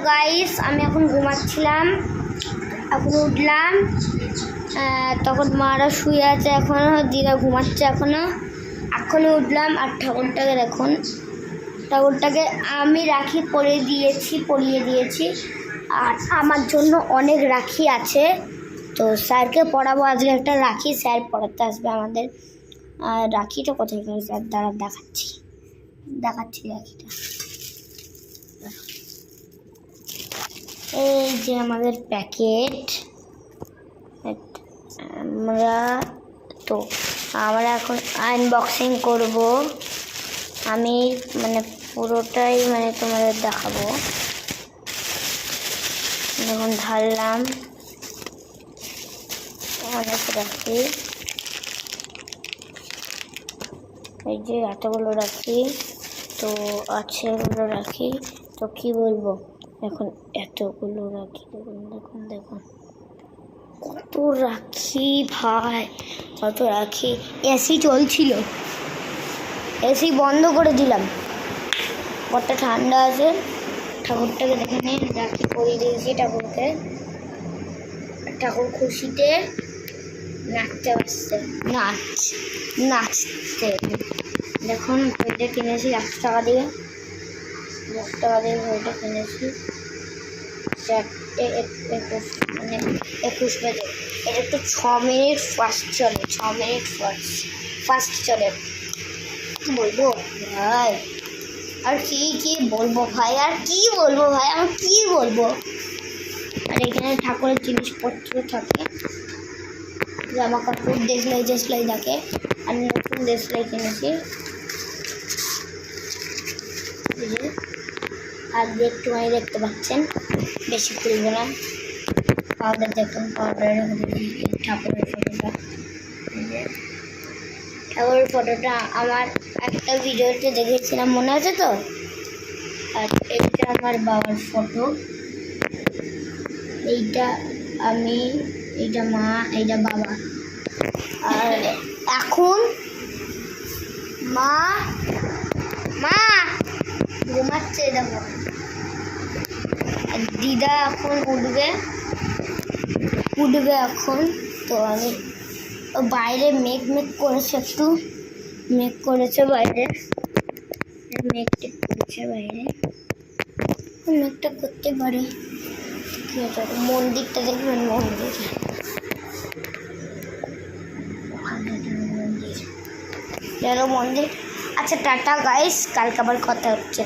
Guys আমি এখন ঘুমাচ্ছিলাম, এখন উঠলাম, তখন মারা শুয়ে আছে এখনও, দিদা ঘুমাচ্ছে এখনও উঠলাম। আর ঠাকুরটাকে দেখুন, ঠাকুরটাকে আমি রাখি পরিয়ে দিয়েছি। আর আমার জন্য অনেক রাখি আছে, তো স্যারকে পড়াবো আজকে একটা রাখি, স্যার পড়াতে আসবে আমাদের। আর রাখিটা কোথায় গেল স্যার, দ্বারা দেখাচ্ছি রাখিটা। এই যে আমাদের প্যাকেট, আমরা এখন আনবক্সিং করব। আমি পুরোটাই তোমাদের দেখাবো। দেখুন ঢাললাম অনেক রাখি, এই যে এতগুলো রাখি তো আছে, এগুলো রাখি তো কি বলবো, এখন এতগুলো রাখি দেখুন কত রাখি ভাই, কত রাখি। এসি চলছিল, এসি বন্ধ করে দিলাম, কত ঠান্ডা আছে। ঠাকুরটাকে দেখে নিন, রাখি পরিয়ে দিয়েছি ঠাকুরকে। ঠাকুর খুশিতে নাচতে দেখুন ঘড়িটা কিনেছি 100 টাকা দিয়ে, ঘড়িটা কিনেছি। 4:21 বাজে। এটা একটু 6 মিনিট ফাস্ট চলে, 6 মিনিট ফাস্ট চলে। বলবো ভাই আর কি বলবো ভাই, আমি কি বলবো। আর এখানে ঠাকুরের জিনিসপত্র থাকে, জামা কাপড়, দেশলাই থাকে। আমি নতুন দেশলাই কিনেছি, আর একটুখানি দেখতে পাচ্ছেন, বেশি খুলবে না। পাউডার দেখুন, ঠাকুরের ফটোটা আমার একটা ভিডিওতে দেখেছিলাম, মনে আছে তো। আর এইটা আমার বাবার ফটো, এইটা আমি, এইটা মা, এইটা বাবা। আর এখন মা ঘুমাচ্ছে, দেখো। দিদা এখন উঠবে এখন। তো আমি বাইরে মেঘ করেছে, একটু মেঘ করেছে বাইরে, মেঘটা করতে পারে। মন্দিরটা দেখবেন, মন্দির। আচ্ছা টাটা গাইস, কালকে আবার কথা হচ্ছে।